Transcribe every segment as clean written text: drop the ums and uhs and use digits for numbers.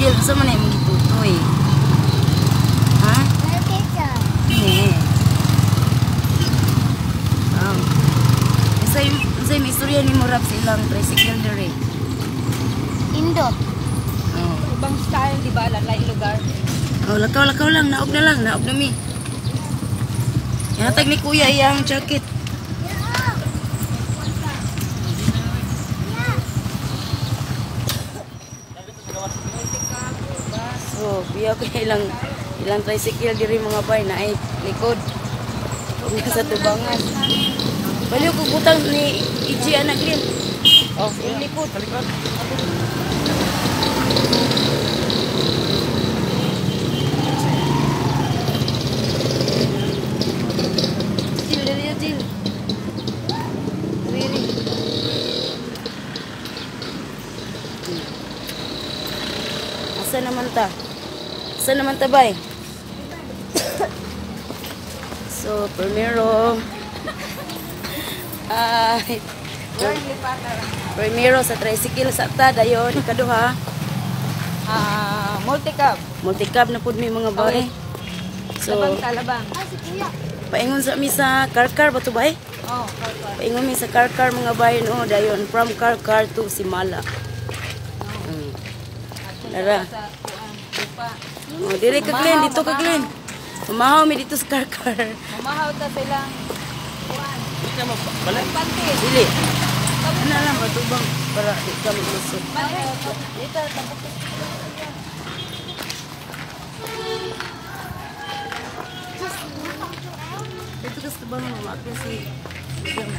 tricycle. Sa man ay mong gitutoy. Ha? Nee. Sa may istorya ni mo rap silang tricycle dere. Indo. Oh. Ibang style, di ba? Lalay lugar. Oh, lakaw lang. Naog na mi. Yatag ni kuya iyang jacket. So, biya ko ilang tricycle diri mga bay na ay likod. Huwag sa tubangan. Baliw ko butang ni Iji anak din. Oh, yung likod. Jil, dali ya Jil. Riri. Asa naman ta bay? So, primero sa tricycle sa ta dayon ikaduha multicab na pud mi mga bay. So Labang. paingon sa mi sa Karkar ba to bay? Oh, Karkar. Paingon mi sa Karkar mga bay no dayon from Karkar to Simala. Lara. Oh, dire ka Glen, dito ka Glen. Mamahaw mi dito sa Karkar. Mamahaw ta silang kuan. Balik pantis. Dili. Ano lang batubang para di ka maglusot. Dito tapos. Ito kasi ba mo maapya si Bigam.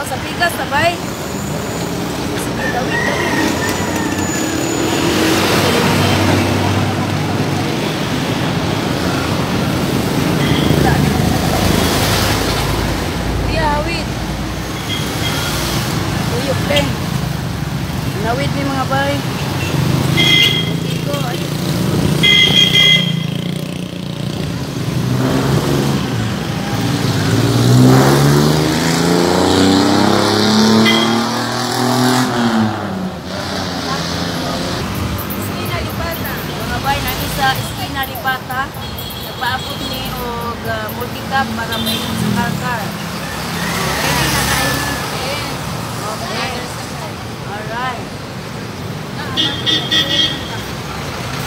Oh, sa pikas na bay. Sige, dawit. Iya, hawid. Tuyok din. Nawid ni mga bay. Okay ko, ayun. Sa Esquina Ripata, nagpaabot ni og multicab para may sa Karkar. Ready na kayo? Okay. Alright.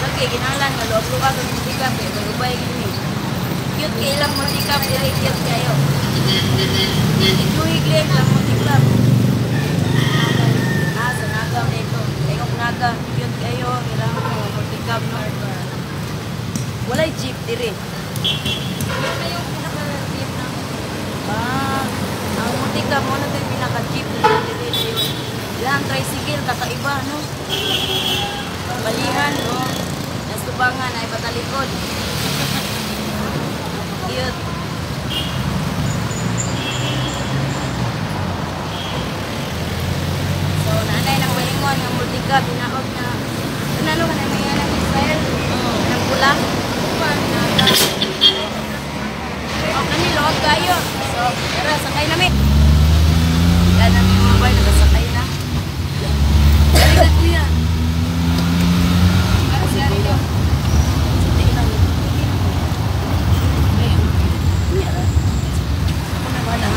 Sige, ginalan nga loob-luwa ng multicab eh. Magubay gini. Cute kayo lang multicab, dili cute kayo. Ituhiglig lang multicab. Sa Naga dito. Tengok Naga, cute kayo. Kailangan mo multicab no. Walay jeep dire. Yun na yung pinaka-jeep ng Ang multicab mo na ito yung pinaka-jeep dire na yun. Ilang tricycle, kakaiba, no? Balihan, no? Nasubangan ay patalikod. Cute. So, nanay ng balingon, ng multicab, inaog na. Ano ka na may anak Israel? Ang pula. Oh, kami load kayo. So, tara, sakay namin. Wala namin mga bay, nakasakay na. Dali na kuya. Para siya rin yun. Hindi lang. Hindi lang. Ako na ba lang?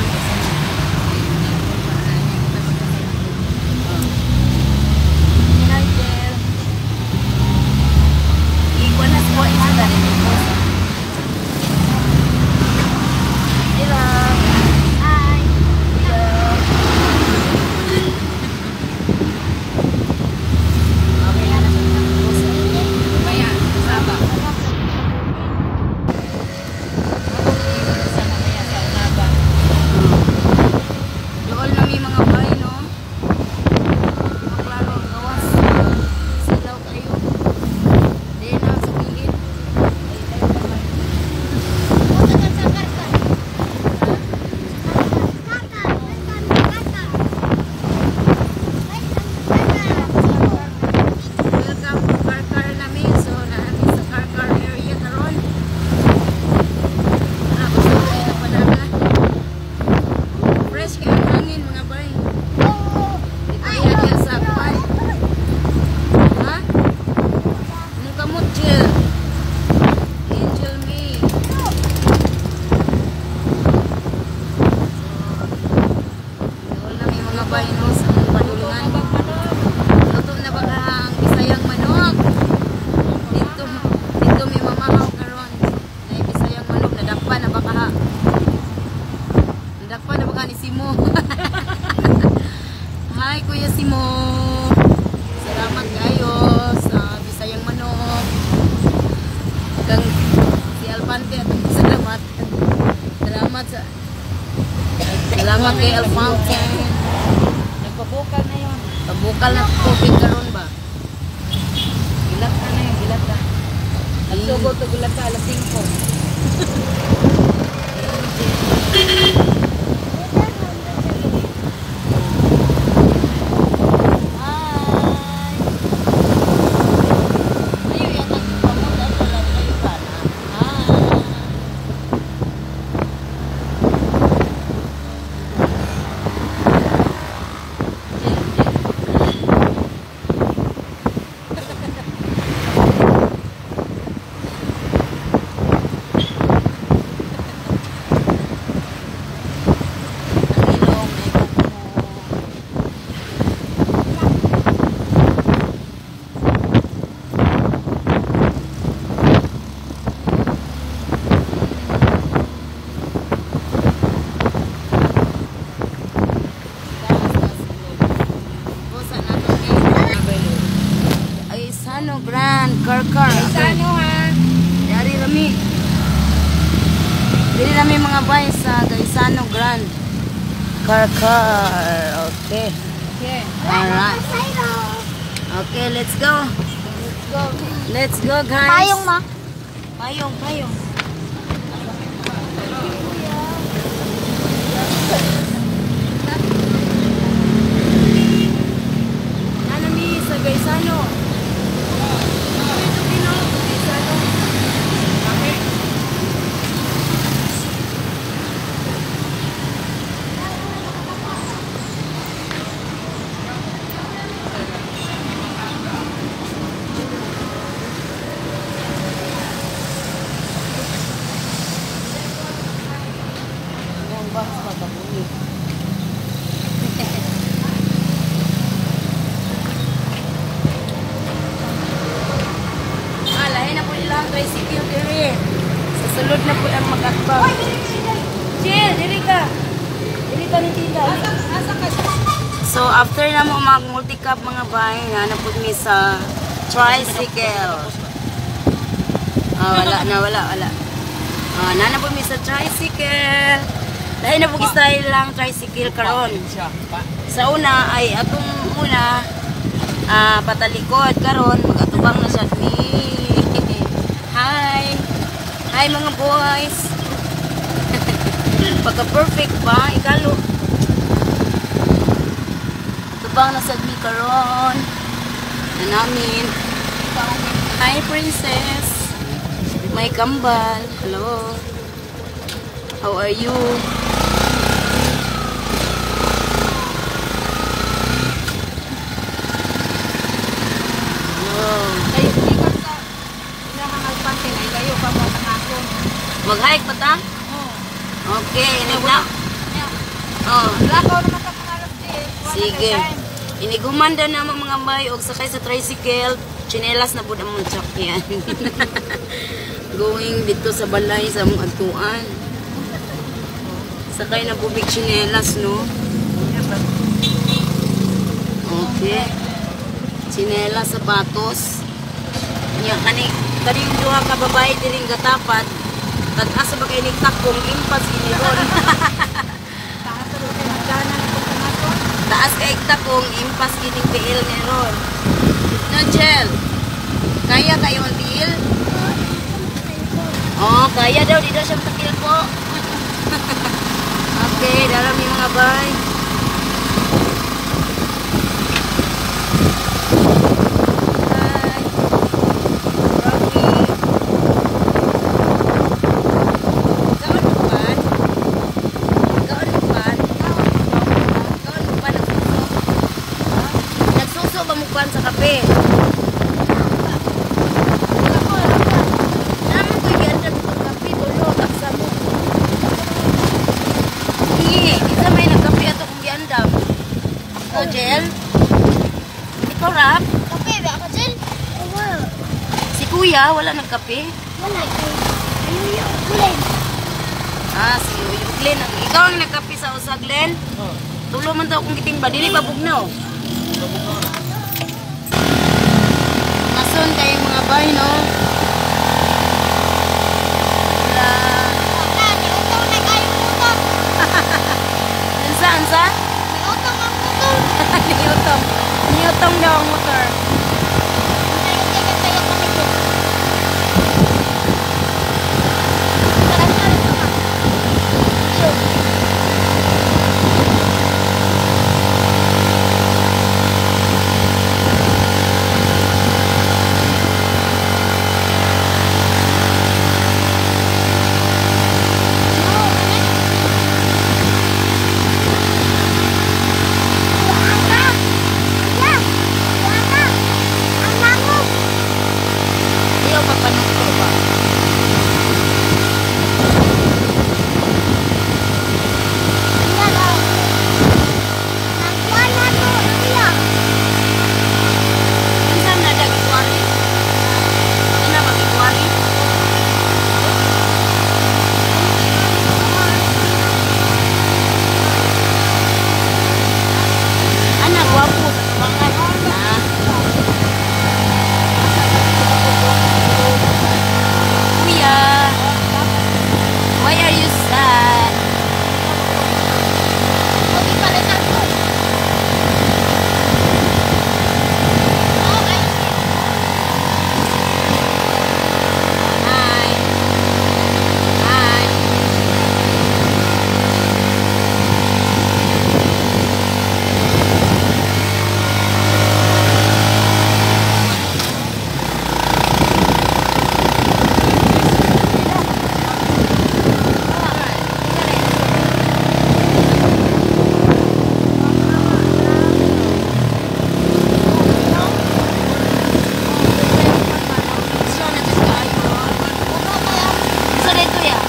fresh kayo ang hangin mga bay. Dito yan sa akwan. Ha? Anong kamot, Jill? Angel May. Doon lang yung mga bay no, sa mga padulungan. Luto na ba ka ang Bisayang manok? Dito may mamahaw karon. Na Bisayang manok, nadakpa na ba ka ha? Nadakpa na ba ka ni Simo? Hi Kuya Simo. Salamat kayo sa Bisayang manok. Kang si Alpante at salamat. Salamat kay Alpante. Nagpabukal na yun. Pabukal na tubig karon ba? Gilat ka na yun, gilat ka. Nagsugo to gulat ka, alas 5. Gaisano Grand Karkar. Gaisano ha? Dari rami. Dili rami mga bay sa Gaisano Grand Karkar. Okay. Okay. Alright. Okay, let's go. Let's go. Let's go guys. Payong ma. Payong. Nanami sa Gaisano. Yung bus pagkabuli. Lahin na po nila ang tricycle diri. Sa sulod na po ang mag-akbang. Chill, diri ka. Diri ka ni tita. Asa ka siya? So after na mo mag-multi-cab mga bay, na po mi sa tricycle. Wala. Na po mi sa tricycle. Dahil na po style lang tricycle karon. Sa una ay atong una patalikod karon mag-atubang na siya ni. Hi mga boys. Pagka perfect ba ikalo. Atubang na sad mi karon. Na namin. Hi princess. May kambal. Hello. How are you? Ay, ikot sa ilahang Alpante na ilayo pa mo sa kason. Mag-hike pa ta? Oo. Okay, inigla. Oh, Lakaw naman ka mga alas 10. sige. Inigumanda na mga bay og sakay sa tricycle, chinelas na pud among sakyan. Going dito sa balay sa among adtuan. Sakay na po big chinelas, no? Okay. Chinelas, sapatos. Nya kani duha ka babae diring gatapat. Tatas ba kay takong impas giniron. Taas sa lupa nagdanan ako sa kason. Taas kay takong impas gining tiil ni ron. No, Jel. Kaya kayo ang tiil? Oh, kaya daw dito siya takil po. Okay, darami mga bay. Hi. Rocky. Kaon ba? Kaon ba? Ikaw, Jel? Ikaw, Rap? Kape, ba ka dyan? Wala. Si Kuya, wala nagkape? Wala. Ayun yun. Glenn. Si Glenn. Ikaw ang nagkape sa usa, Glenn? Tulo man daw kung giting ba? Dili ba bugnaw? Mason kayong mga bay, no? Wala. Wala. Niutong na kayo utong. Ansa? Niutong ang utong. Niyutong. Niyutong daw ang motor. Tayo kami dyan. Tara. Yo. Ayaw magpanukto ba? Minsan na dagituari. Ano na magituari? Anak, gwapo sa tubangan. Kuya, why are you sad? Hi. Hi. So dito ya.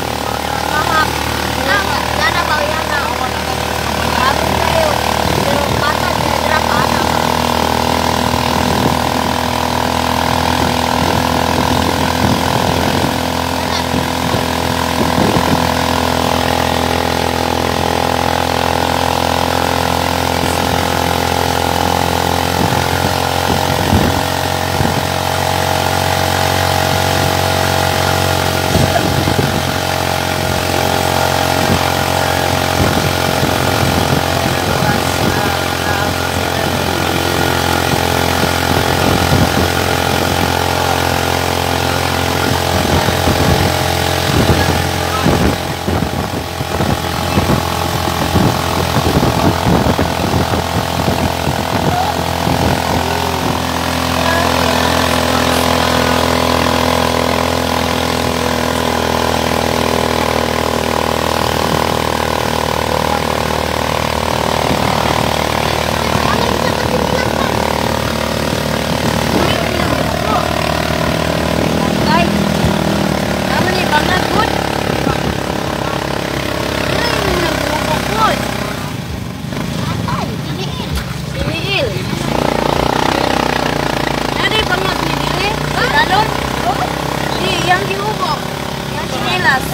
Ay, naman ni bangat good. Ay, nagbuko good. Piliil. Nadi bangat ni dili? Dalon? Di, yang diubo. Yang chinelas.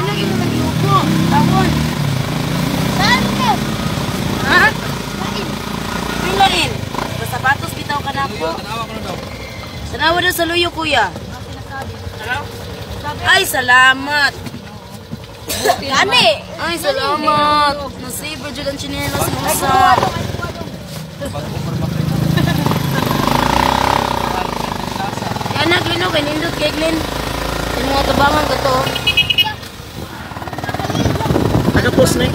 Ano yung nagbuko? Tawon. Ha? Pilain. Sapatos bitaw ka na po. Tanawa daw sa luyo, kuya. Ay, salamat. Gani! Ay, salamat. Nasave dyan ang chinelas mo sa... Yan na, Glino. Kay nindot kay Glyn. Yung mga tabangan ko to. Ano post na eh?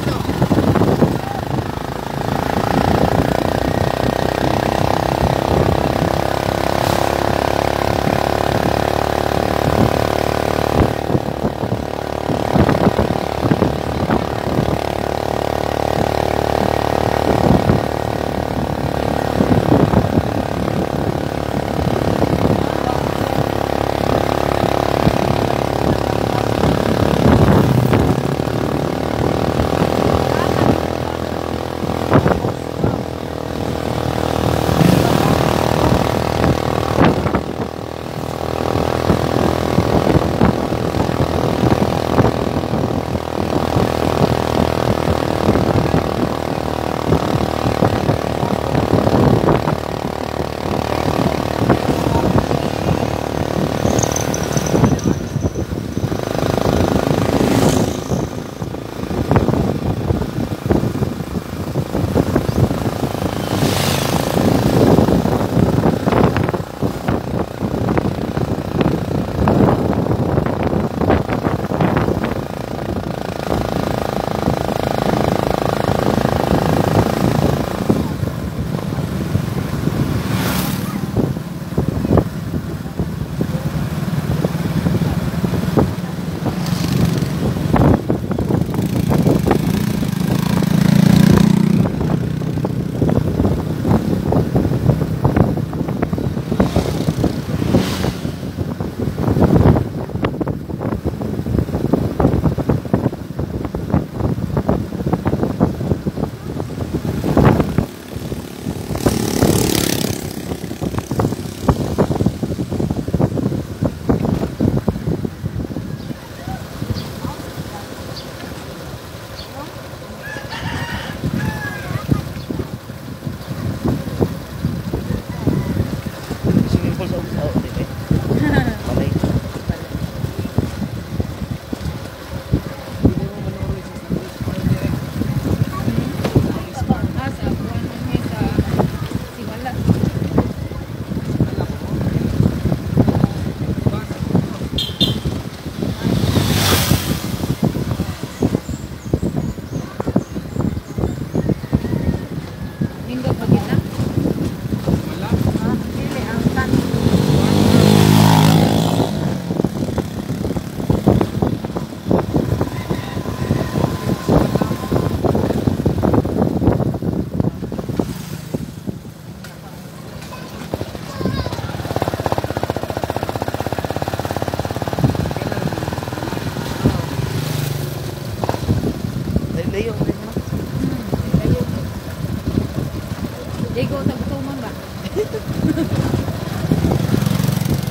Ligo sa butuman ba?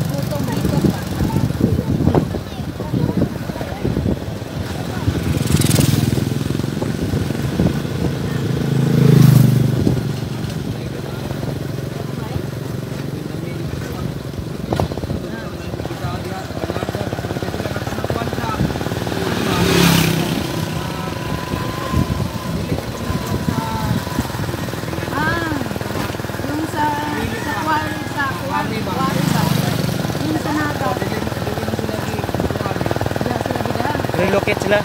Butong dito ba? Yung sa quarry ba? Yung sa nato. Diyan sila bida. Relocate sila.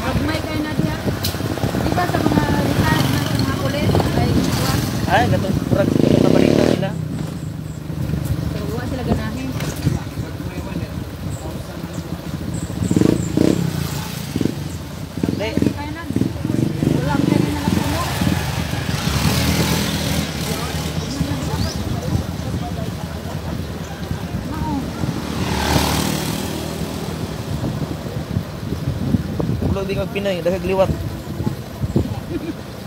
Magmay kayo na diya. Di ba sa mga retired na sa mga pulis? Ay, kuwan. Ay, gatong kurag kabalita sila. Pero wala sila ganahin. Hindi. Kaya na. Wala kaya na lang puno. Mao. Ulo di kag Pinoy, daghag liwat.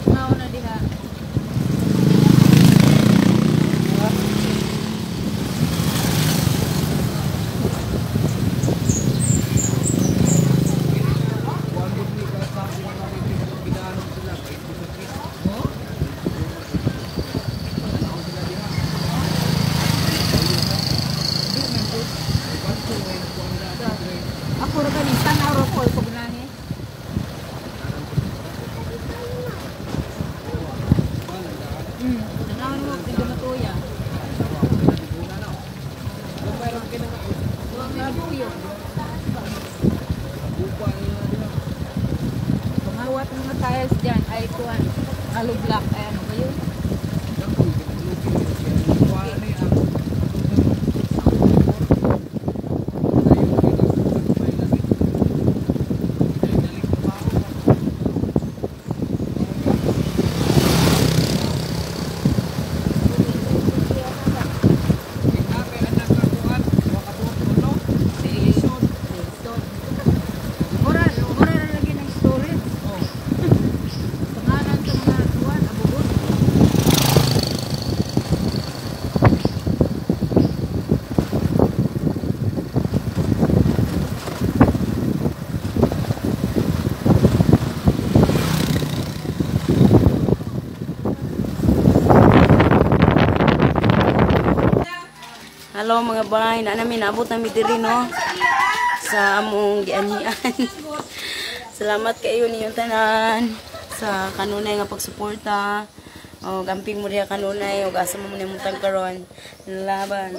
Mao na diha. Ako ra ganin tanaw ro ko ko ganahe. Tanaw ro ko dito na tuya. Wala na tuyo. Pangawat ng mga tiles dyan ay kuwan. Alublock ay ano ba yun? Mura ra lagi ng storage. Pangalan sa mga kuwan, abugot. Hello mga bay, na namin abot namin diri no sa among gianhian. Salamat kayo ninyong tanan sa kanunay nga pagsuporta. O gamping mo diha kanunay o asa mo nimong tagkaron laban.